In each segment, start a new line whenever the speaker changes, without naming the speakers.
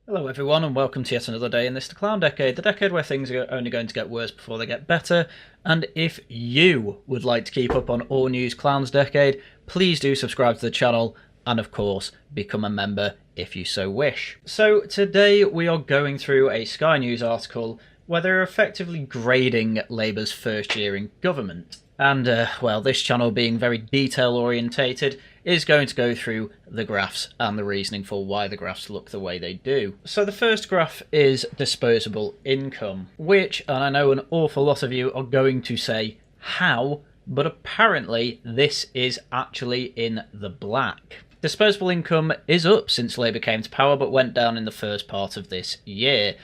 Hello everyone and welcome to yet another day in this Clown Decade, the decade where things are only going to get worse before they get better. And if you would like to keep up on all news Clowns Decade, please do subscribe to the channel and of course become a member if you so wish. So today we are going through a Sky News article where they're effectively grading Labour's first year in government. And, well, this channel being very detail-orientated is going to go through the graphs and the reasoning for why the graphs look the way they do. So the first graph is disposable income, which, and I know an awful lot of you are going to say, how? But apparently this is actually in the black. Disposable income is up since Labour came to power, but went down in the first part of this year.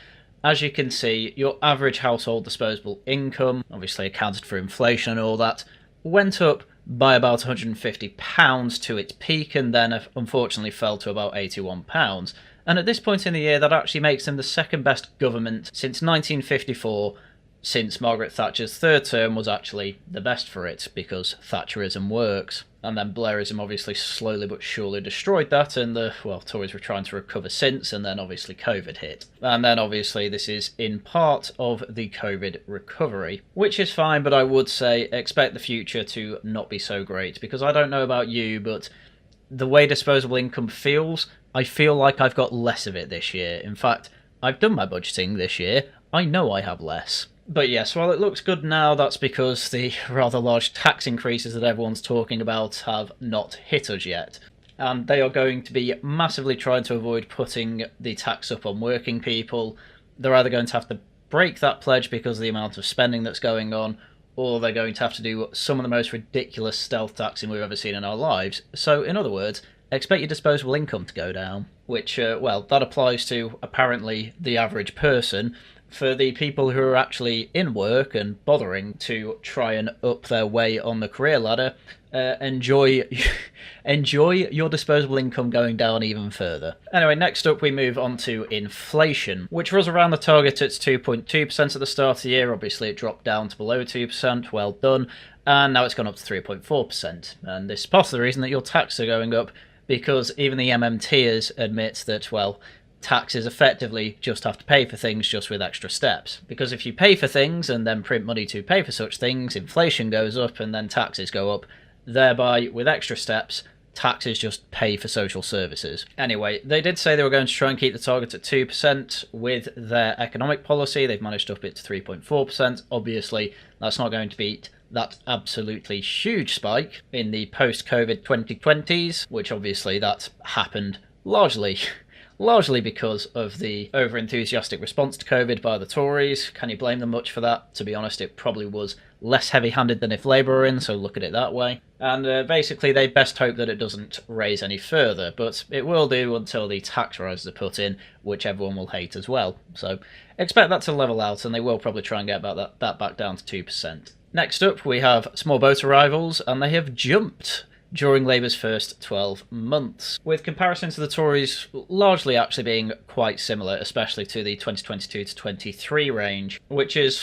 As you can see, your average household disposable income, obviously accounted for inflation and all that, went up by about £150 to its peak and then unfortunately fell to about £81. And at this point in the year, that actually makes them the second best government since 1954, since Margaret Thatcher's third term was actually the best for it, because Thatcherism works. And then Blairism obviously slowly but surely destroyed that, and the Tories were trying to recover since, and then obviously COVID hit. And then obviously this is in part of the COVID recovery, which is fine, but I would say expect the future to not be so great, because I don't know about you, but the way disposable income feels, I feel like I've got less of it this year. In fact, I've done my budgeting this year, I know I have less. But yes, while it looks good now, that's because the rather large tax increases that everyone's talking about have not hit us yet. And they are going to be massively trying to avoid putting the tax up on working people. They're either going to have to break that pledge because of the amount of spending that's going on, or they're going to have to do some of the most ridiculous stealth taxing we've ever seen in our lives. So, in other words, expect your disposable income to go down. Which, that applies to, apparently, the average person. For the people who are actually in work and bothering to try and up their way on the career ladder, enjoy your disposable income going down even further. Anyway, next up we move on to inflation, which was around the target at 2.2% at the start of the year. Obviously it dropped down to below 2%, well done, and now it's gone up to 3.4%. And this is part of the reason that your taxes are going up, because even the MMTers admit that, taxes effectively just have to pay for things, just with extra steps. Because if you pay for things and then print money to pay for such things, inflation goes up and then taxes go up. Thereby, with extra steps, taxes just pay for social services. Anyway, they did say they were going to try and keep the target at 2% with their economic policy. They've managed to up it to 3.4%. Obviously, that's not going to beat that absolutely huge spike in the post-COVID 2020s, which obviously that happened largely because of the over-enthusiastic response to COVID by the Tories. Can you blame them much for that? To be honest, it probably was less heavy-handed than if Labour were in, so look at it that way. And basically, they best hope that it doesn't raise any further, but it will do until the tax rises are put in, which everyone will hate as well. So expect that to level out, and they will probably try and get that back down to 2%. Next up, we have small boat arrivals, and they have jumped during Labour's first 12 months, with comparison to the Tories largely actually being quite similar, especially to the 2022 to 23 range, which is,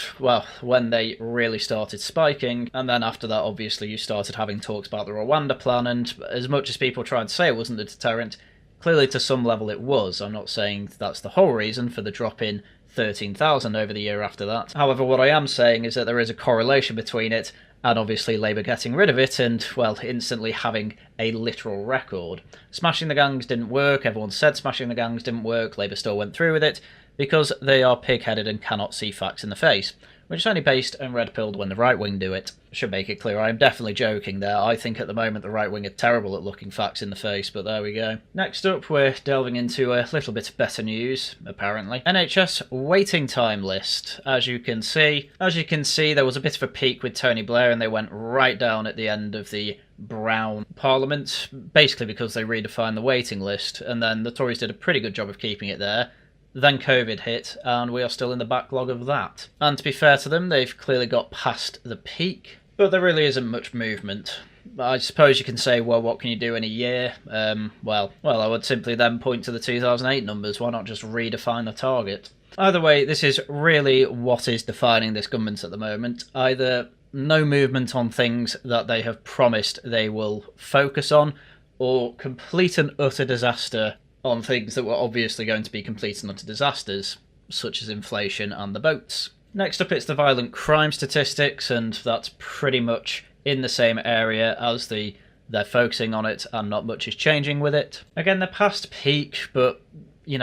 when they really started spiking, and then after that, obviously, you started having talks about the Rwanda plan, and as much as people tried to say it wasn't a deterrent, clearly to some level it was. I'm not saying that's the whole reason for the drop in 13,000 over the year after that. However, what I am saying is that there is a correlation between it and obviously Labour getting rid of it and, instantly having a literal record. Smashing the gangs didn't work, everyone said smashing the gangs didn't work, Labour still went through with it, because they are pig-headed and cannot see facts in the face, which is only based and red-pilled when the right-wing do it. Should make it clear, I am definitely joking there. I think at the moment the right-wing are terrible at looking facts in the face, but there we go. Next up, we're delving into a little bit better news, apparently. NHS waiting time list. As you can see, there was a bit of a peak with Tony Blair, and they went right down at the end of the Brown Parliament, basically because they redefined the waiting list, and then the Tories did a pretty good job of keeping it there. Then COVID hit, and we are still in the backlog of that. And to be fair to them, they've clearly got past the peak, but there really isn't much movement. I suppose you can say, what can you do in a year? I would simply then point to the 2008 numbers. Why not just redefine the target? Either way, this is really what is defining this government at the moment. Either no movement on things that they have promised they will focus on, or complete and utter disaster on things that were obviously going to be complete and utter disasters, such as inflation and the boats. Next up, it's the violent crime statistics, and that's pretty much in the same area as they're focusing on it, and not much is changing with it. Again, they're past peak, but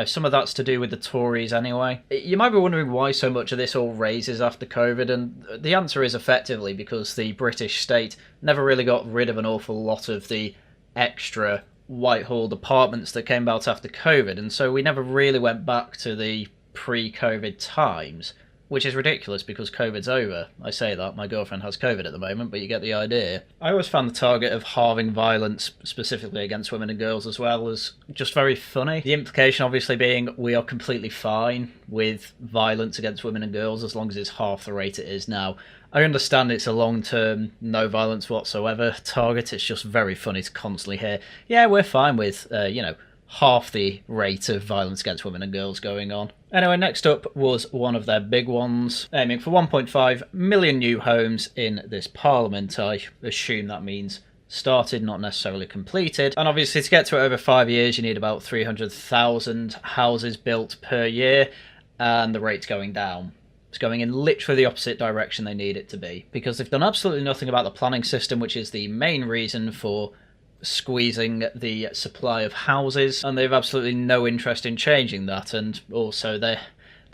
some of that's to do with the Tories anyway. You might be wondering why so much of this all raises after COVID, and the answer is effectively because the British state never really got rid of an awful lot of the extra Whitehall apartments that came about after COVID, and so we never really went back to the pre-COVID times, which is ridiculous because COVID's over. I say that, my girlfriend has COVID at the moment, but you get the idea. I always found the target of halving violence, specifically against women and girls as well, was just very funny. The implication obviously being we are completely fine with violence against women and girls as long as it's half the rate it is now. I understand it's a long-term, no violence whatsoever target. It's just very funny to constantly hear, yeah, we're fine with, half the rate of violence against women and girls going on. Anyway, next up was one of their big ones, aiming for 1.5 million new homes in this parliament. I assume that means started, not necessarily completed. And obviously to get to it over 5 years, you need about 300,000 houses built per year, and the rate's going down. It's going in literally the opposite direction they need it to be, because they've done absolutely nothing about the planning system, which is the main reason for squeezing the supply of houses, and they have absolutely no interest in changing that. And also the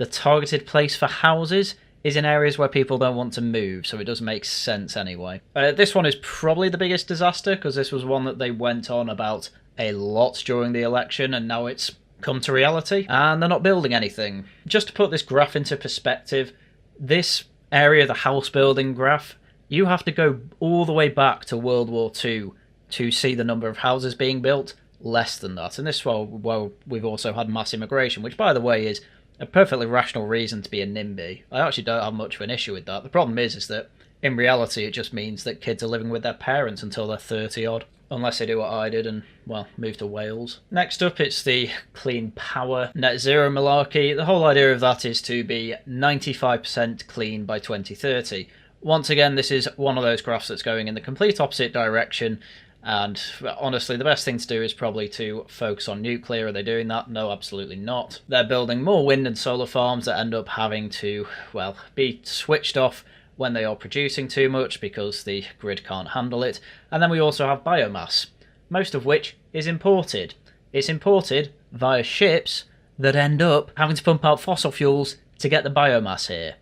targeted place for houses is in areas where people don't want to move, so it does make sense anyway. This one is probably the biggest disaster, because this was one that they went on about a lot during the election, and now it's come to reality, and they're not building anything. Just to put this graph into perspective, this area, the house building graph, you have to go all the way back to World War II to see the number of houses being built. Less than that. And this while we've also had mass immigration, which by the way is a perfectly rational reason to be a NIMBY. I actually don't have much of an issue with that. The problem is that in reality it just means that kids are living with their parents until they're 30 odd. Unless they do what I did and, well, move to Wales. Next up, it's the clean power net zero malarkey. The whole idea of that is to be 95% clean by 2030. Once again, this is one of those graphs that's going in the complete opposite direction. And honestly, the best thing to do is probably to focus on nuclear. Are they doing that? No, absolutely not. They're building more wind and solar farms that end up having to, well, be switched off when they are producing too much because the grid can't handle it. And then we also have biomass, most of which is imported. It's imported via ships that end up having to pump out fossil fuels to get the biomass here.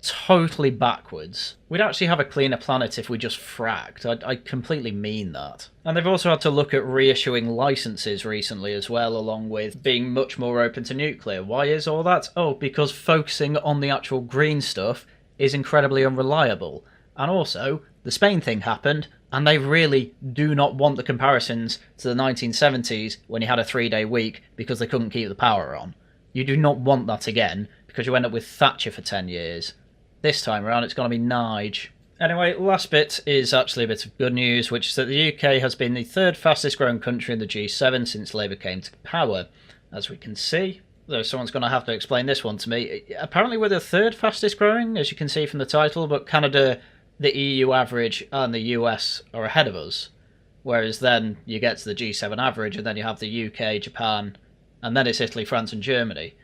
Totally backwards. We'd actually have a cleaner planet if we just fracked. I completely mean that. And they've also had to look at reissuing licenses recently as well, along with being much more open to nuclear. Why is all that? Oh, because focusing on the actual green stuff is incredibly unreliable. And also, the Spain thing happened, and they really do not want the comparisons to the 1970s when you had a 3-day week because they couldn't keep the power on. You do not want that again, because you end up with Thatcher for 10 years. This time around, it's going to be Nige. Anyway, last bit is actually a bit of good news, which is that the UK has been the third fastest growing country in the G7 since Labour came to power. As we can see, though someone's going to have to explain this one to me. Apparently we're the third fastest growing, as you can see from the title, but Canada, the EU average, and the US are ahead of us. Whereas then you get to the G7 average, and then you have the UK, Japan, and then it's Italy, France, and Germany.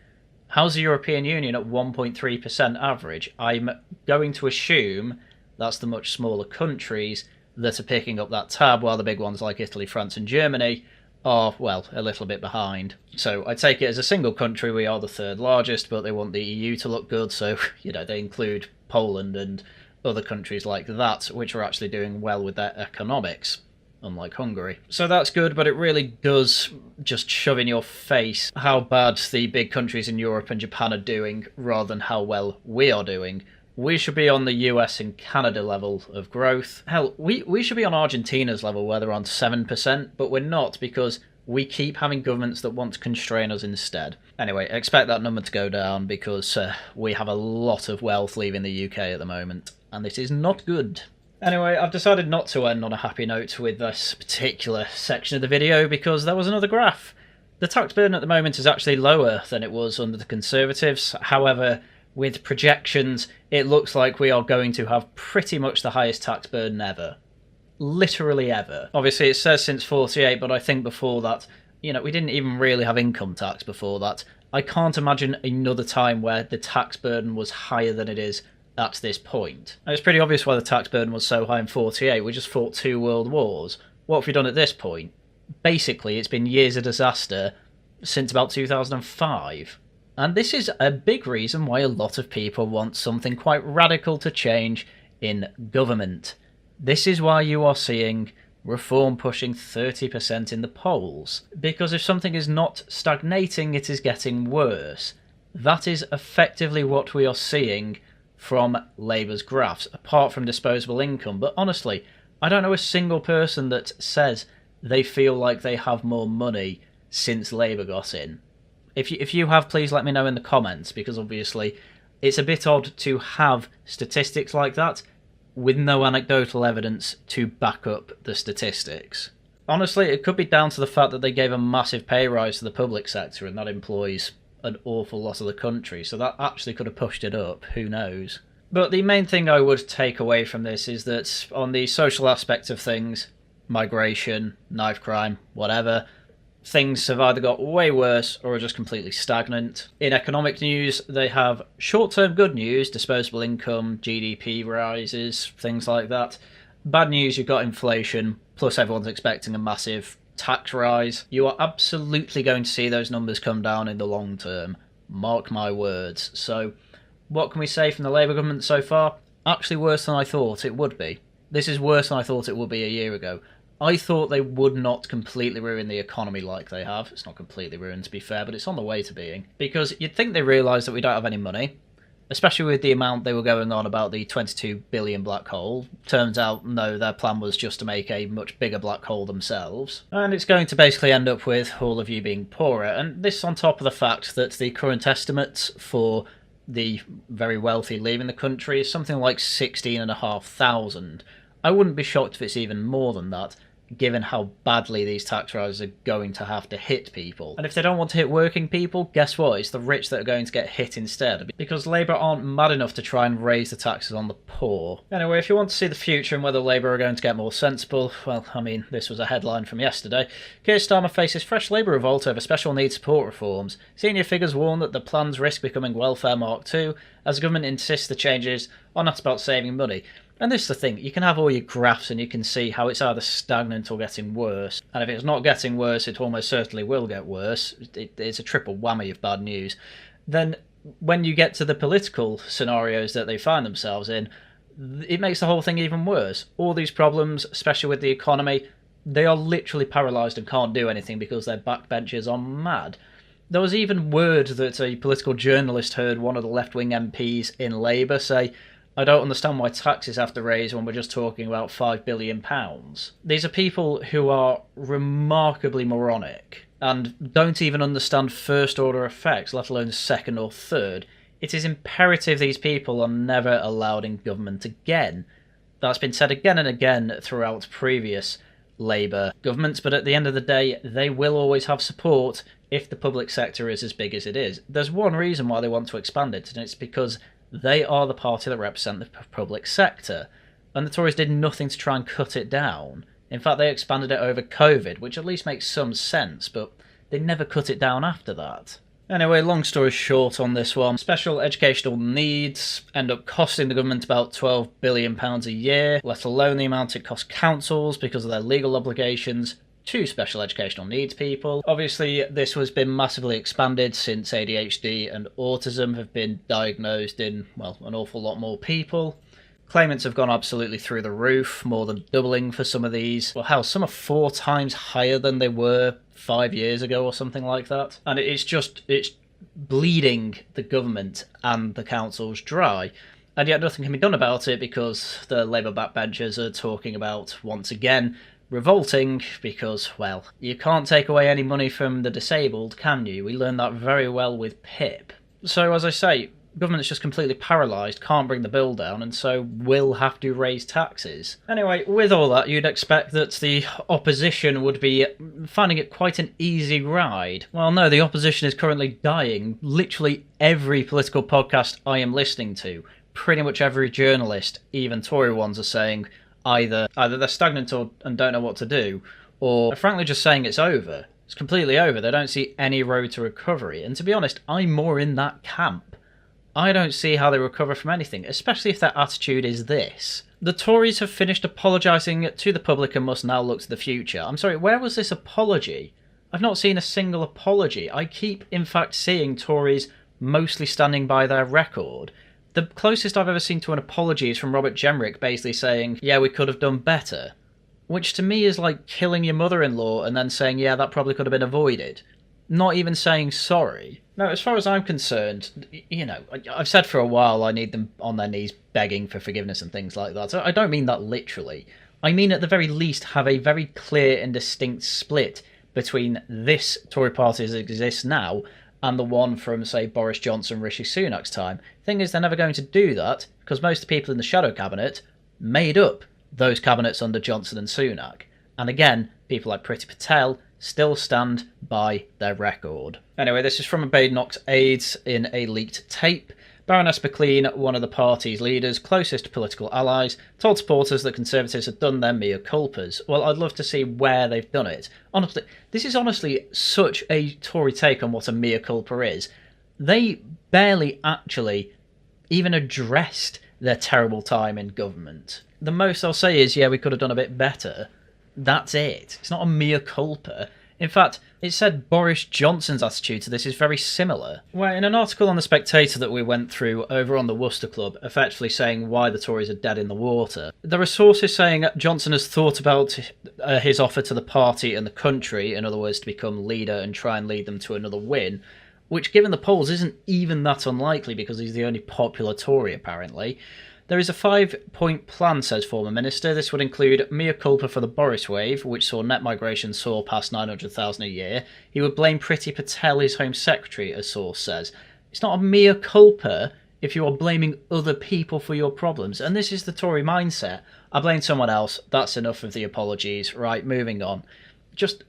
How's the European Union at 1.3% average? I'm going to assume that's the much smaller countries that are picking up that tab, while the big ones like Italy, France, and Germany are, well, a little bit behind. So I take it as a single country we are the third largest, but they want the EU to look good, so, they include Poland and other countries like that, which are actually doing well with their economics, unlike Hungary. So that's good, but it really does just shove in your face how bad the big countries in Europe and Japan are doing, rather than how well we are doing. We should be on the US and Canada level of growth. Hell, we should be on Argentina's level where they're on 7%, but we're not because we keep having governments that want to constrain us instead. Anyway, expect that number to go down because we have a lot of wealth leaving the UK at the moment, and this is not good. Anyway, I've decided not to end on a happy note with this particular section of the video because there was another graph. The tax burden at the moment is actually lower than it was under the Conservatives. However, with projections, it looks like we are going to have pretty much the highest tax burden ever. Literally ever. Obviously, it says since 48, but I think before that, You know, we didn't even really have income tax before that. I can't imagine another time where the tax burden was higher than it is at this point. And it's pretty obvious why the tax burden was so high in 48. We just fought 2 world wars. What have we done at this point? Basically, it's been years of disaster since about 2005. And this is a big reason why a lot of people want something quite radical to change in government. This is why you are seeing Reform pushing 30% in the polls. Because if something is not stagnating, it is getting worse. That is effectively what we are seeing from Labour's graphs, apart from disposable income. But honestly, I don't know a single person that says they feel like they have more money since Labour got in. If you have, please let me know in the comments, because obviously it's a bit odd to have statistics like that with no anecdotal evidence to back up the statistics. Honestly, it could be down to the fact that they gave a massive pay rise to the public sector, and that employs an awful lot of the country, so that actually could have pushed it up, who knows. But the main thing I would take away from this is that on the social aspect of things, migration, knife crime, whatever, things have either got way worse or are just completely stagnant. In economic news, they have short-term good news, disposable income, GDP rises, things like that. Bad news, you've got inflation, plus everyone's expecting a massive tax rise. You are absolutely going to see those numbers come down in the long term. Mark my words. So, what can we say from the Labour government so far? Actually worse than I thought it would be. This is worse than I thought it would be a year ago. I thought they would not completely ruin the economy like they have. It's not completely ruined, to be fair, but it's on the way to being. Because you'd think they realise that we don't have any money, especially with the amount they were going on about the 22 billion black hole. Turns out, no, their plan was just to make a much bigger black hole themselves. And it's going to basically end up with all of you being poorer. And this on top of the fact that the current estimates for the very wealthy leaving the country is something like 16,500. I wouldn't be shocked if it's even more than that, given how badly these tax rises are going to have to hit people. And if they don't want to hit working people, guess what? It's the rich that are going to get hit instead, because Labour aren't mad enough to try and raise the taxes on the poor. Anyway, if you want to see the future and whether Labour are going to get more sensible, well, I mean, this was a headline from yesterday. Keir Starmer faces fresh Labour revolt over special needs support reforms. Senior figures warn that the plans risk becoming welfare Mark 2 as the government insists the changes are not about saving money. And this is the thing, you can have all your graphs and you can see how it's either stagnant or getting worse. And if it's not getting worse, it almost certainly will get worse. It's a triple whammy of bad news. Then when you get to the political scenarios that they find themselves in, it makes the whole thing even worse. All these problems, especially with the economy, they are literally paralysed and can't do anything because their backbenchers are mad. There was even word that a political journalist heard one of the left-wing MPs in Labour say, "I don't understand why taxes have to raise when we're just talking about £5 billion. These are people who are remarkably moronic and don't even understand first-order effects, let alone second or third. It is imperative these people are never allowed in government again. That's been said again and again throughout previous Labour governments, but at the end of the day, they will always have support if the public sector is as big as it is. There's one reason why they want to expand it, and it's because they are the party that represent the public sector, and the Tories did nothing to try and cut it down. In fact, they expanded it over COVID, which at least makes some sense, but they never cut it down after that. Anyway, long story short on this one, special educational needs end up costing the government about £12 billion a year, let alone the amount it costs councils because of their legal obligations to special educational needs people. Obviously, this has been massively expanded since ADHD and autism have been diagnosed in, well, an awful lot more people. Claimants have gone absolutely through the roof, more than doubling for some of these. Well, hell, some are 4 times higher than they were 5 years ago or something like that. And it's bleeding the government and the councils dry. And yet nothing can be done about it because the Labour backbenchers are talking about, once again, revolting because, well, you can't take away any money from the disabled, can you? We learned that very well with PIP. So, as I say, government's just completely paralysed, can't bring the bill down, and so will have to raise taxes. Anyway, with all that, you'd expect that the opposition would be finding it quite an easy ride. Well, no, the opposition is currently dying. Literally every political podcast I am listening to, pretty much every journalist, even Tory ones, are saying either they're stagnant and don't know what to do, or frankly just saying it's over. It's completely over. They don't see any road to recovery. And to be honest, I'm more in that camp. I don't see how they recover from anything, especially if their attitude is this. The Tories have finished apologising to the public and must now look to the future. I'm sorry, where was this apology? I've not seen a single apology. I keep, in fact, seeing Tories mostly standing by their record. The closest I've ever seen to an apology is from Robert Jenrick basically saying, yeah, we could have done better. Which to me is like killing your mother-in-law and then saying, yeah, that probably could have been avoided. Not even saying sorry. Now, as far as I'm concerned, you know, I've said for a while I need them on their knees begging for forgiveness and things like that. So I don't mean that literally. I mean at the very least have a very clear and distinct split between this Tory party as it exists now and the one from, say, Boris Johnson, Rishi Sunak's time. Thing is, they're never going to do that because most of the people in the shadow cabinet made up those cabinets under Johnson and Sunak. And again, people like Priti Patel still stand by their record. Anyway, this is from a Badenoch's aides in a leaked tape. Baroness McLean, one of the party's leaders, closest political allies, told supporters that Conservatives had done their mea culpas. Well, I'd love to see where they've done it. Honestly, this is honestly such a Tory take on what a mea culpa is. They barely actually even addressed their terrible time in government. The most I'll say is, yeah, we could have done a bit better. That's it. It's not a mea culpa. In fact, it said Boris Johnson's attitude to this is very similar. Where in an article on The Spectator that we went through over on the Worcester Club, effectively saying why the Tories are dead in the water, there are sources saying Johnson has thought about his offer to the party and the country, in other words, to become leader and try and lead them to another win, which given the polls isn't even that unlikely because he's the only popular Tory apparently. There is a 5-point plan, says former minister. This would include mea culpa for the Boris wave, which saw net migration soar past 900,000 a year. He would blame Priti Patel, his Home Secretary, a source says. It's not a mea culpa if you are blaming other people for your problems. And this is the Tory mindset. I blame someone else. That's enough of the apologies. Right, moving on. Just,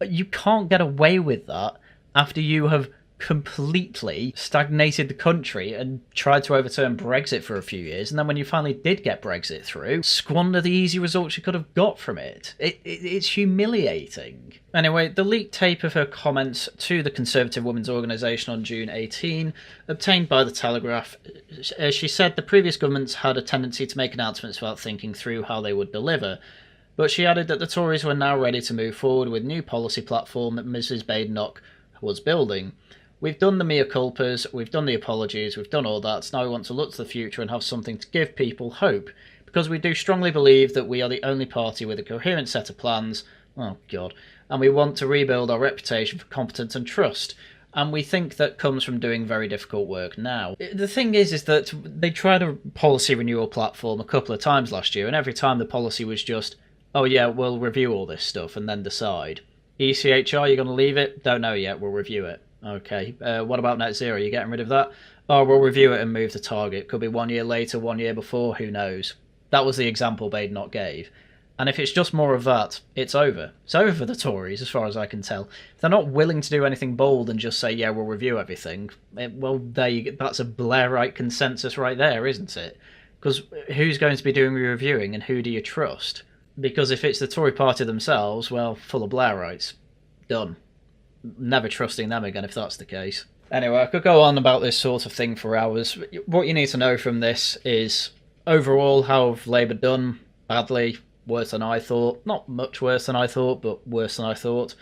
you can't get away with that after you have completely stagnated the country and tried to overturn Brexit for a few years, and then when you finally did get Brexit through, squander the easy results you could have got from it. It's humiliating. Anyway, the leaked tape of her comments to the Conservative Women's Organisation on June 18, obtained by The Telegraph, she said the previous governments had a tendency to make announcements without thinking through how they would deliver. But she added that the Tories were now ready to move forward with new policy platform that Mrs Badenoch was building. We've done the mea culpas, we've done the apologies, we've done all that, so now we want to look to the future and have something to give people hope, because we do strongly believe that we are the only party with a coherent set of plans, oh god, and we want to rebuild our reputation for competence and trust, and we think that comes from doing very difficult work now. The thing is that they tried a policy renewal platform a couple of times last year, and every time the policy was just, oh yeah, we'll review all this stuff and then decide. ECHR, you're going to leave it? Don't know yet, we'll review it. Okay, what about net zero? You're getting rid of that? Oh, we'll review it and move the target. Could be 1 year later, 1 year before, who knows? That was the example Badenoch gave. And if it's just more of that, it's over. It's over for the Tories, as far as I can tell. If they're not willing to do anything bold and just say, yeah, we'll review everything, well, that's a Blairite consensus right there, isn't it? Because who's going to be doing the reviewing and who do you trust? Because if it's the Tory party themselves, well, full of Blairites. Done. Never trusting them again if that's the case. Anyway, I could go on about this sort of thing for hours. What you need to know from this is, overall, how have Labour done? Badly, worse than I thought. Not much worse than I thought, but worse than I thought.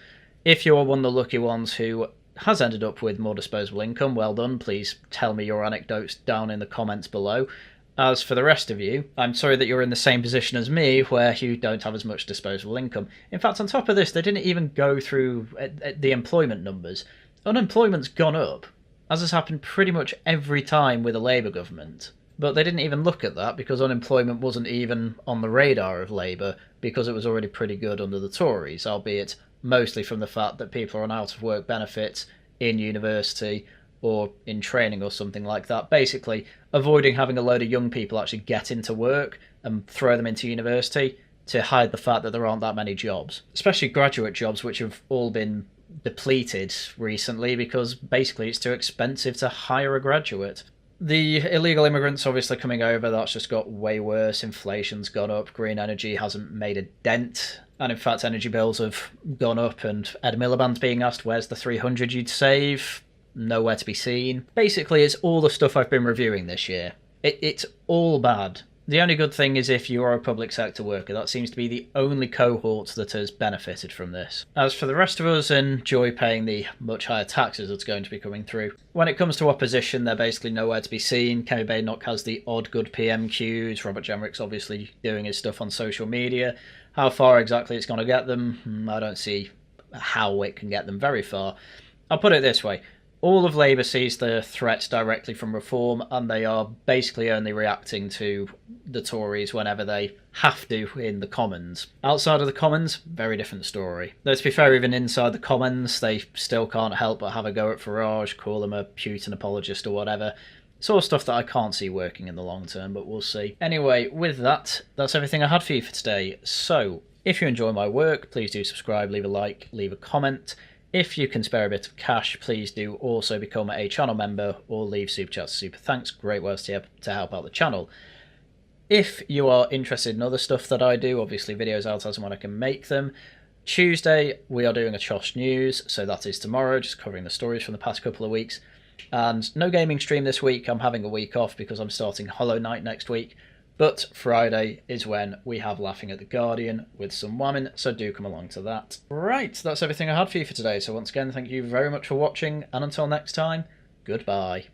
If you're one of the lucky ones who has ended up with more disposable income, well done. Please tell me your anecdotes down in the comments below. As for the rest of you, I'm sorry that you're in the same position as me, where you don't have as much disposable income. In fact, on top of this, they didn't even go through the employment numbers. Unemployment's gone up, as has happened pretty much every time with a Labour government. But they didn't even look at that, because unemployment wasn't even on the radar of Labour, because it was already pretty good under the Tories, albeit mostly from the fact that people are on out-of-work benefits in university or in training or something like that. Basically, avoiding having a load of young people actually get into work and throw them into university to hide the fact that there aren't that many jobs. Especially graduate jobs, which have all been depleted recently because basically it's too expensive to hire a graduate. The illegal immigrants obviously coming over, that's just got way worse. Inflation's gone up, green energy hasn't made a dent. And in fact, energy bills have gone up, and Ed Miliband's being asked, where's the 300 you'd save? Nowhere to be seen. Basically, it's all the stuff I've been reviewing this year. It's all bad. The only good thing is if you are a public sector worker, that seems to be the only cohort that has benefited from this. As for the rest of us, enjoy paying the much higher taxes that's going to be coming through. When it comes to opposition, they're basically nowhere to be seen. Kemi Badenoch has the odd good PMQs. Robert Jenrick's obviously doing his stuff on social media. How far exactly it's going to get them, I don't see how it can get them very far. I'll put it this way. All of Labour sees the threat directly from reform, and they are basically only reacting to the Tories whenever they have to in the Commons. Outside of the Commons, very different story. Though to be fair, even inside the Commons, they still can't help but have a go at Farage, call him a Putin apologist or whatever. It's all stuff that I can't see working in the long term, but we'll see. Anyway, with that, that's everything I had for you for today. So, if you enjoy my work, please do subscribe, leave a like, leave a comment. If you can spare a bit of cash, please do also become a channel member or leave super chats, super thanks. Great ways to help out the channel. If you are interested in other stuff that I do, obviously videos out as and when I can make them. Tuesday, we are doing a Chosh News, so that is tomorrow, just covering the stories from the past couple of weeks. And no gaming stream this week. I'm having a week off because I'm starting Hollow Knight next week. But Friday is when we have Laughing at the Guardian with some women, so do come along to that. Right, that's everything I had for you for today. So once again, thank you very much for watching, and until next time, goodbye.